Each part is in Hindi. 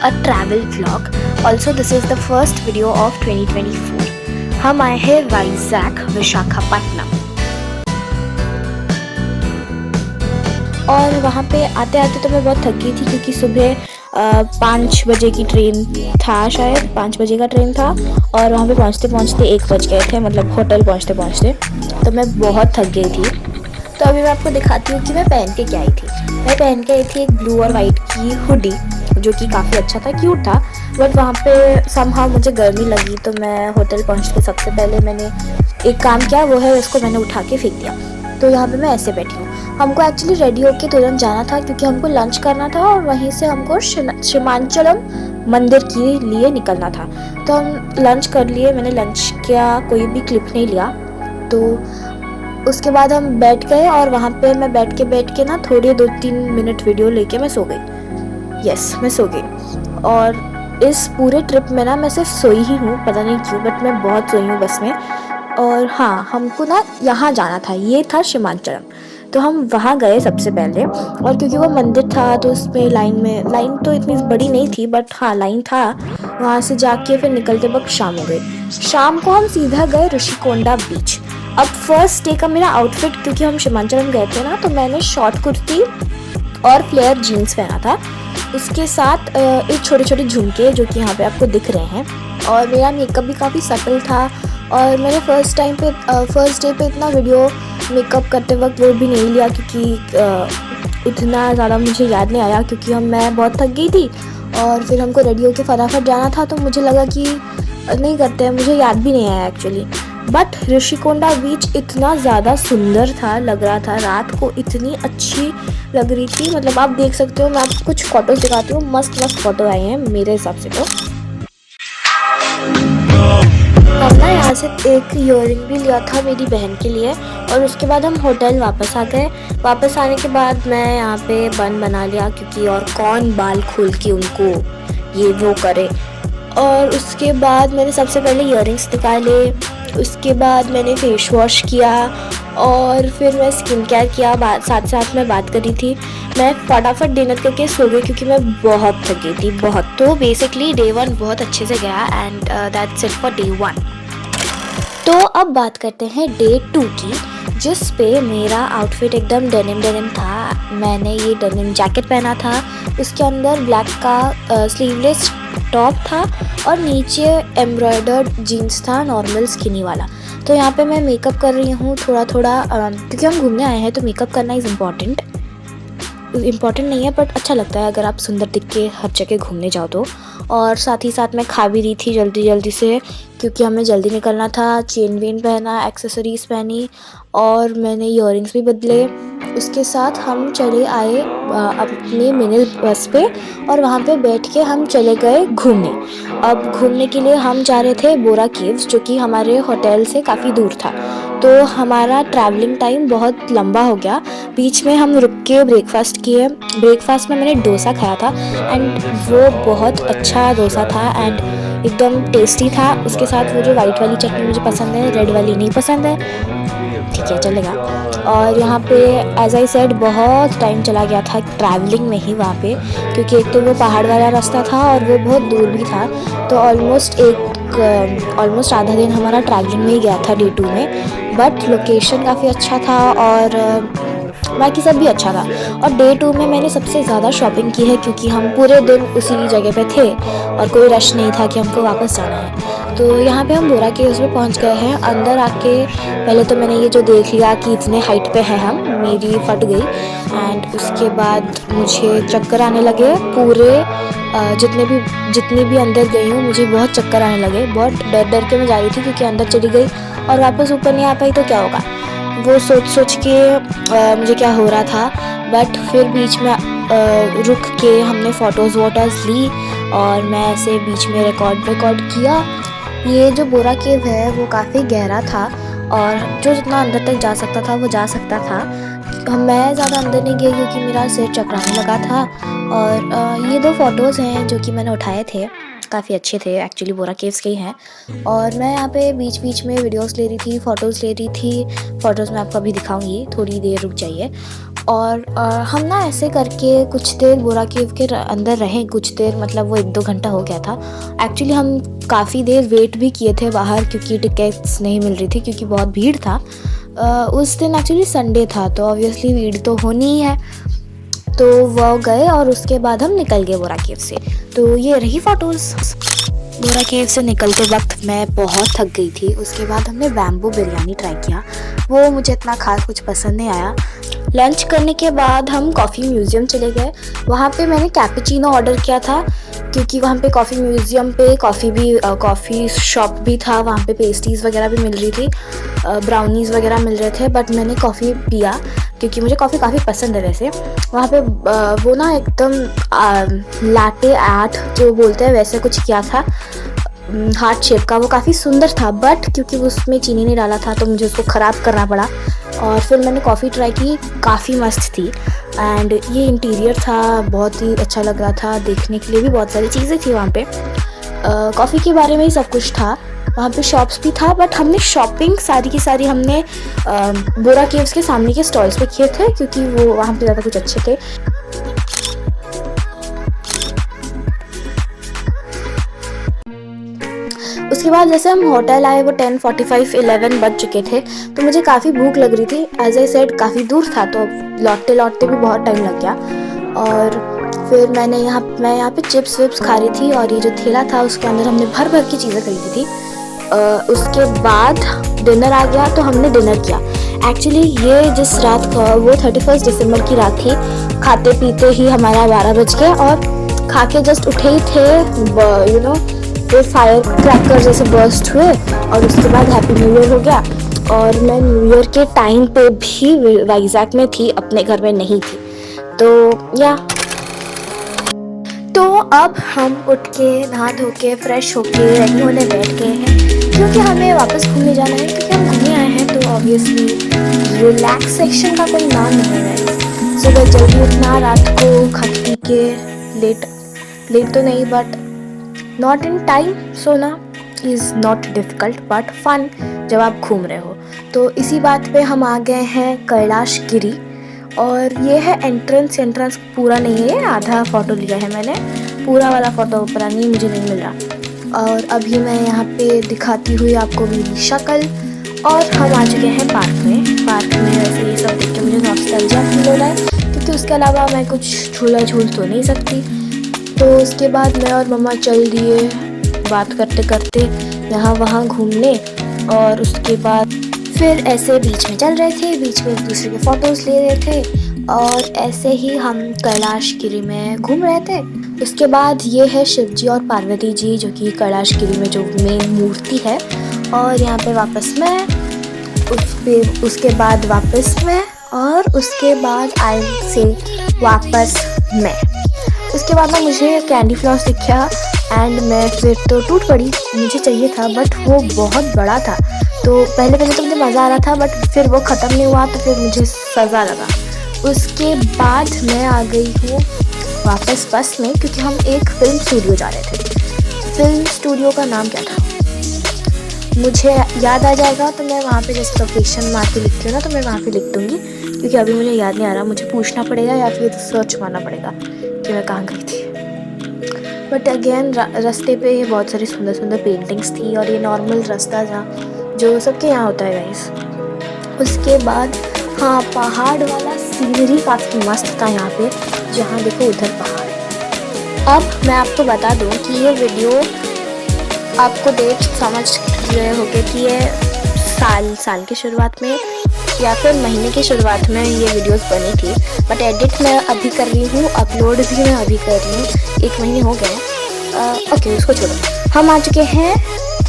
a travel vlog. Also, this is the first video of 2024. हम आए हैं वाइजैक विशाखापट्टनम और वहाँ पे आते आते तो मैं बहुत थक गई थी क्योंकि सुबह 5 बजे की ट्रेन था, शायद 5 बजे का ट्रेन था और वहाँ पे पहुँचते पहुँचते 1 बज गए थे, मतलब होटल पहुँचते पहुँचते तो मैं बहुत थक गई थी। तो अभी मैं आपको दिखाती हूँ कि मैं पहन के क्या आई थी। मैं पहन के आई थी एक ब्लू और वाइट की हुडी जो कि काफ़ी अच्छा था, क्यूट था। बट वहाँ पे समहाउ मुझे गर्मी लगी तो मैं होटल पहुँचते सबसे पहले मैंने एक काम किया, वो है इसको मैंने उठा के फेंक दिया। तो यहाँ पे मैं ऐसे बैठी हूँ। हमको एक्चुअली रेडी होके तुरंत जाना था क्योंकि हमको लंच करना था और वहीं से हमको सीमांचलम मंदिर के लिए निकलना था। तो हम लंच कर लिए, मैंने लंच किया, कोई भी क्लिप नहीं लिया। तो उसके बाद हम बैठ गए और वहाँ पे मैं बैठ के ना थोड़ी 2-3 मिनट वीडियो लेके मैं सो गई। यस, मैं सो गई। और इस पूरे ट्रिप में ना मैं सिर्फ सोई ही हूँ, पता नहीं क्यों, बट मैं बहुत सोई हूँ बस में। और हाँ, हमको ना यहाँ जाना था, ये था सीमांचलम। तो हम वहाँ गए सबसे पहले और क्योंकि वो मंदिर था तो उसमें लाइन तो इतनी बड़ी नहीं थी, बट हाँ लाइन था। वहाँ से जाके फिर निकलते वक्त शाम हो गई। शाम को हम सीधा गए ऋषिकोंडा बीच। अब फर्स्ट डे का मेरा आउटफिट, क्योंकि हम सीमांचलम गए थे ना, तो मैंने शॉर्ट कुर्ती और फ्लेयर जीन्स पहना था, उसके साथ एक छोटे छोटे झुमके जो कि यहाँ पे आपको दिख रहे हैं। और मेरा मेकअप भी काफ़ी सटल था और मैंने फर्स्ट डे पे इतना वीडियो मेकअप करते वक्त वो भी नहीं लिया क्योंकि इतना ज़्यादा मुझे याद नहीं आया क्योंकि मैं बहुत थक गई थी और फिर हमको रेडी होके फटाफट जाना था। तो मुझे लगा कि नहीं करते हैं, मुझे याद भी नहीं आया एक्चुअली। बट ऋषिकोंडा बीच इतना ज़्यादा सुंदर था, लग रहा था रात को इतनी अच्छी लग रही थी। मतलब आप देख सकते हो, मैं आपको कुछ फ़ोटोज़ दिखाती हूँ, मस्त मस्त फ़ोटो आए हैं मेरे हिसाब से। तो हम ना यहाँ से एक ईयरिंग भी लिया था मेरी बहन के लिए और उसके बाद हम होटल वापस आ गए। वापस आने के बाद मैं यहाँ पे बन बना लिया क्योंकि और कौन बाल खोल के उनको ये वो करे। और उसके बाद मैंने सबसे पहले ईयरिंग्स निकाले, उसके बाद मैंने फेस वॉश किया और फिर मैं स्किन केयर किया। साथ साथ मैं बात करी थी। मैं फटाफट डिनर करके सो गई क्योंकि मैं बहुत थक गई थी, बहुत। तो बेसिकली डे 1 बहुत अच्छे से गया and that's it for day 1। तो अब बात करते हैं डे 2 की, जिस पे मेरा आउटफिट एकदम डेनिम था। मैंने ये डेनिम जैकेट पहना था, उसके अंदर ब्लैक का स्लीवलेस टॉप था और नीचे एम्ब्रॉयडर्ड जीन्स था, नॉर्मल स्किनी वाला। तो यहाँ पे मैं मेकअप कर रही हूँ थोड़ा क्योंकि हम घूमने आए हैं तो मेकअप करना इज़ इम्पॉर्टेंट नहीं है, बट अच्छा लगता है अगर आप सुंदर दिख के हर जगह घूमने जाओ तो। और साथ ही साथ मैं खा भी रही थी जल्दी से क्योंकि हमें जल्दी निकलना था। चेन वेन पहना, एक्सेसरीज़ पहनी और मैंने ईयरिंग्स भी बदले। उसके साथ हम चले आए अपने मिनी बस पे और वहाँ पे बैठ के हम चले गए घूमने। अब घूमने के लिए हम जा रहे थे बोरा केव्स, जो कि हमारे होटल से काफ़ी दूर था। तो हमारा ट्रैवलिंग टाइम बहुत लंबा हो गया। बीच में हम रुक के ब्रेकफास्ट किए। ब्रेकफास्ट में मैंने डोसा खाया था एंड वो बहुत अच्छा डोसा था एंड एकदम टेस्टी था। उसके साथ वो जो वाइट वाली चटनी मुझे पसंद है, रेड वाली नहीं पसंद है, ठीक है चलेगा। और यहाँ पे एज आई सेड बहुत टाइम चला गया था ट्रैवलिंग में ही वहाँ पे, क्योंकि एक तो वो पहाड़ वाला रास्ता था और वो बहुत दूर भी था। तो ऑलमोस्ट आधा दिन हमारा ट्रैवलिंग में ही गया था डे 2 में। बट लोकेशन काफ़ी अच्छा था और बाकी सब भी अच्छा था। और डे 2 में मैंने सबसे ज़्यादा शॉपिंग की है क्योंकि हम पूरे दिन उसी जगह पे थे और कोई रश नहीं था कि हमको वापस जाना है। तो यहाँ पे हम बोरा केव्स में पहुँच गए हैं। अंदर आके पहले तो मैंने ये जो देख लिया कि इतने हाइट पे हैं हम, मेरी फट गई। एंड उसके बाद मुझे चक्कर आने लगे पूरे। जितनी भी अंदर गई हूँ मुझे बहुत चक्कर आने लगे। बहुत डर के मैं जा रही थी क्योंकि अंदर चली गई और वापस ऊपर नहीं आ पाई तो क्या होगा, वो सोच के मुझे क्या हो रहा था। बट फिर बीच में रुक के हमने फ़ोटोज़ ली और मैं ऐसे बीच में रिकॉर्ड किया। ये जो बोरा केव है वो काफ़ी गहरा था और जो जितना अंदर तक जा सकता था वो जा सकता था। मैं ज़्यादा अंदर नहीं गई क्योंकि मेरा सिर चकराने लगा था। और ये 2 फ़ोटोज़ हैं जो कि मैंने उठाए थे, काफ़ी अच्छे थे एक्चुअली, बोरा केव्स के ही हैं। और मैं यहाँ पे बीच में वीडियोस ले रही थी, फ़ोटोज़ ले रही थी। फ़ोटोज़ मैं आपको अभी दिखाऊंगी, थोड़ी देर रुक जाइए। और हम ना ऐसे करके कुछ देर बोरा केव के अंदर रहे, कुछ देर मतलब वो 1-2 घंटा हो गया था। एक्चुअली हम काफ़ी देर वेट भी किए थे बाहर क्योंकि टिकट्स नहीं मिल रही थी क्योंकि बहुत भीड़ था। उस दिन एक्चुअली संडे था तो ऑब्वियसली भीड़ तो होनी ही है। तो वो गए और उसके बाद हम निकल गए बोरा केव से। तो ये रही फ़ोटोज़। बोरा केव से निकलते वक्त मैं बहुत थक गई थी। उसके बाद हमने बैम्बू बिरयानी ट्राई किया, वो मुझे इतना खास कुछ पसंद नहीं आया। लंच करने के बाद हम कॉफ़ी म्यूज़ियम चले गए। वहाँ पे मैंने कैपुचिनो ऑर्डर किया था क्योंकि वहाँ पे कॉफ़ी म्यूज़ियम पे कॉफ़ी शॉप भी था, वहाँ पे पेस्ट्रीज़ वगैरह भी मिल रही थी, ब्राउनीज़ वगैरह मिल रहे थे। बट मैंने कॉफ़ी पिया क्योंकि मुझे कॉफ़ी काफ़ी पसंद है वैसे। वहाँ पे वो ना एकदम लाटे आर्ट जो बोलते हैं वैसे कुछ किया था, हार्ट शेप का, वो काफ़ी सुंदर था। बट क्योंकि उसमें चीनी नहीं डाला था तो मुझे उसको ख़राब करना पड़ा। और फिर मैंने कॉफ़ी ट्राई की, काफ़ी मस्त थी। एंड ये इंटीरियर था, बहुत ही अच्छा लग रहा था, देखने के लिए भी बहुत सारी चीज़ें थी वहाँ पे। कॉफ़ी के बारे में ही सब कुछ था। वहाँ पे शॉप्स भी था बट हमने शॉपिंग सारी की सारी हमने बोरा केव्स के सामने के स्टॉल्स पे किए थे क्योंकि वो वहाँ पे ज़्यादा कुछ अच्छे थे। उसके बाद जैसे हम होटल आए वो 10:45-11 बज चुके थे तो मुझे काफ़ी भूख लग रही थी। एज आई सेड काफ़ी दूर था तो लौटते लौटते भी बहुत टाइम लग गया। और फिर मैं यहाँ पे चिप्स विप्स खा रही थी और ये जो ठेला था उसके अंदर हमने भर भर की चीज़ें खरीदी थी। उसके बाद डिनर आ गया तो हमने डिनर किया। एक्चुअली ये जिस रात का वो 31 दिसंबर की रात थी, खाते पीते ही हमारा 12 बज गया और खा के जस्ट उठे ही थे, यू नो, वो फायर क्रैकर जैसे बर्स्ट हुए और उसके बाद हैप्पी न्यू ईयर हो गया। और मैं न्यू ईयर के टाइम पे भी वाइजैक में थी, अपने घर में नहीं थी। तो अब हम उठ के नहा धो के फ्रेश होके रेडी होने बैठ गए हैं क्योंकि हमें वापस घूमने जाना है। क्योंकि हम घूमने आए हैं तो ऑब्वियसली रिलैक्सेशन का कोई नाम नहीं है। सुबह जल्दी उठना, रात को खा पी के लेट तो नहीं बट नॉट इन टाइम सोना is not difficult but fun जब आप घूम रहे हो। तो इसी बात पे हम आ गए हैं कैलाश गिरी। और ये है एंट्रेंस पूरा नहीं है, आधा फ़ोटो लिया है मैंने, पूरा वाला फ़ोटो ऊपर नहीं मुझे नहीं मिल रहा। और अभी मैं यहाँ पे दिखाती हुई आपको मेरी शक्ल। और हम आ चुके हैं पार्क में वैसे ये सब देख के मुझे नॉस्टैल्जिया फील हो रहा है क्योंकि उसके अलावा मैं कुछ झूला झूल तो नहीं सकती। तो उसके बाद मैं और मम्मा चल दिए बात करते करते यहाँ वहाँ घूमने। और उसके बाद फिर ऐसे बीच में चल रहे थे, बीच में एक दूसरे के फ़ोटोज़ ले रहे थे और ऐसे ही हम कैलाश गिरी में घूम रहे थे। उसके बाद ये है शिव जी और पार्वती जी जो कि कैलाश गिरी में जो मेन मूर्ति है। और यहाँ पे वापस मैं, उसके बाद वापस मैं और उसके बाद आई से वापस मैं। उसके बाद ना मुझे कैंडी फ्लॉस दिखा एंड मैं फिर तो टूट पड़ी। मुझे चाहिए था बट वो बहुत बड़ा था तो पहले तो मुझे मज़ा आ रहा था बट फिर वो ख़त्म नहीं हुआ तो फिर मुझे सज़ा लगा। उसके बाद मैं आ गई हूँ वापस बस में क्योंकि हम एक फ़िल्म स्टूडियो जा रहे थे। फ़िल्म स्टूडियो का नाम क्या था मुझे याद आ जाएगा तो मैं वहाँ पे जैसे लोकेशन मार के लिखती हूँ ना तो मैं वहाँ पे लिख दूँगी क्योंकि अभी मुझे याद नहीं आ रहा। मुझे पूछना पड़ेगा या फिर सर्च मारना पड़ेगा कि मैं कहाँ गई थी। बट अगेन रास्ते पे बहुत सारी सुंदर सुंदर पेंटिंग्स थी और ये नॉर्मल रास्ता था जो सबके यहाँ होता है गाइस। उसके बाद हाँ, पहाड़ वाला सीनरी काफ़ी मस्त था यहाँ पे, जहाँ देखो उधर पहाड़ है। अब मैं आपको बता दूँ कि ये वीडियो आपको देख समझ रहे होगे कि ये साल की शुरुआत में या फिर महीने की शुरुआत में ये वीडियोस बनी थी बट एडिट मैं अभी कर रही हूँ, अपलोड भी मैं अभी कर रही हूँ, 1 महीने हो गए। ओके उसको छोड़ो, हम आ चुके हैं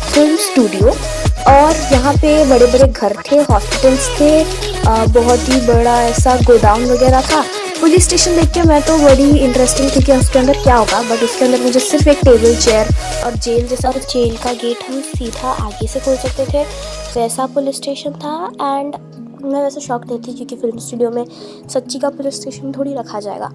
फिल्म स्टूडियो और यहाँ पे बड़े बड़े घर थे, हॉस्पिटल्स थे, बहुत ही बड़ा ऐसा गोडाउन वगैरह था। पुलिस स्टेशन देख के मैं तो बड़ी इंटरेस्टिंग थी कि उसके अंदर क्या होगा बट उसके अंदर मुझे सिर्फ एक टेबल चेयर और जेल जैसा, और जेल का गेट हम सीधा आगे से खोल सकते थे वैसा पुलिस स्टेशन था। एंड मैं वैसे शॉक नहीं थी क्योंकि फिल्म स्टूडियो में सच्ची का पुलिस स्टेशन थोड़ी रखा जाएगा।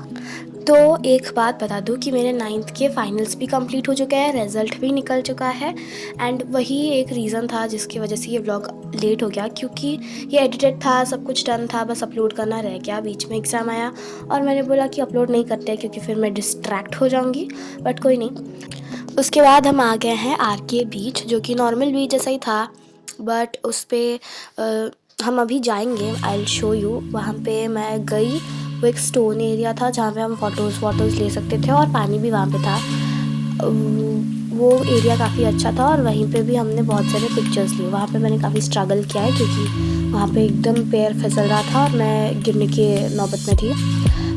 तो एक बात बता दूँ कि मेरे 9th के फाइनल्स भी कंप्लीट हो चुके हैं, रिज़ल्ट भी निकल चुका है एंड वही एक रीज़न था जिसकी वजह से ये व्लॉग लेट हो गया, क्योंकि ये एडिटेड था, सब कुछ डन था, बस अपलोड करना रह गया। बीच में एग्ज़ाम आया और मैंने बोला कि अपलोड नहीं करते क्योंकि फिर मैं डिस्ट्रैक्ट हो जाऊँगी, बट कोई नहीं। उसके बाद हम आ गए हैं आरके बीच, जो कि नॉर्मल बीच जैसा ही था, बट उस पर हम अभी जाएंगे, आई विल शो यू। वहाँ पे मैं गई, वो एक स्टोन एरिया था जहाँ पे हम फ़ोटोज़ ले सकते थे और पानी भी वहाँ पे था। वो एरिया काफ़ी अच्छा था और वहीं पे भी हमने बहुत सारे पिक्चर्स लिए। वहाँ पे मैंने काफ़ी स्ट्रगल किया है क्योंकि वहाँ पे एकदम पैर फिसल रहा था और मैं गिरने के नौबत में थी।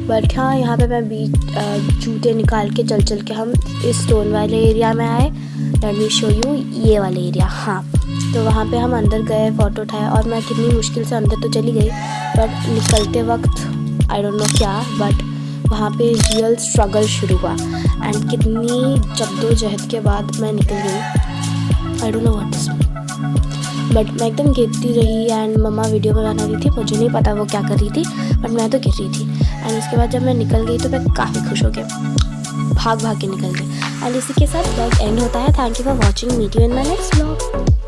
बट हाँ, यहाँ पे मैं जूते निकाल के चल के हम इस स्टोन वाले एरिया में आए। लेट मी शो यू, ये वाले एरिया। हाँ, तो वहाँ पे हम अंदर गए, फ़ोटो उठाए और मैं कितनी मुश्किल से अंदर तो चली गई, बट निकलते वक्त आई डोंट नो क्या, बट वहाँ पे रियल स्ट्रगल शुरू हुआ एंड कितनी जद्दोजहद के बाद मैं निकल गई। I don't know what is, but मैं एकदम गिरती रही एंड मम्मा वीडियो में बना रही थी, मुझे नहीं पता वो क्या कर रही थी, बट मैं तो गिर रही थी। एंड उसके बाद जब मैं निकल गई तो मैं काफ़ी खुश हो गई, भाग के निकल गई। एंड इसी के साथ व्लॉग एंड होता है। Thank you for watching, meet you in my next vlog.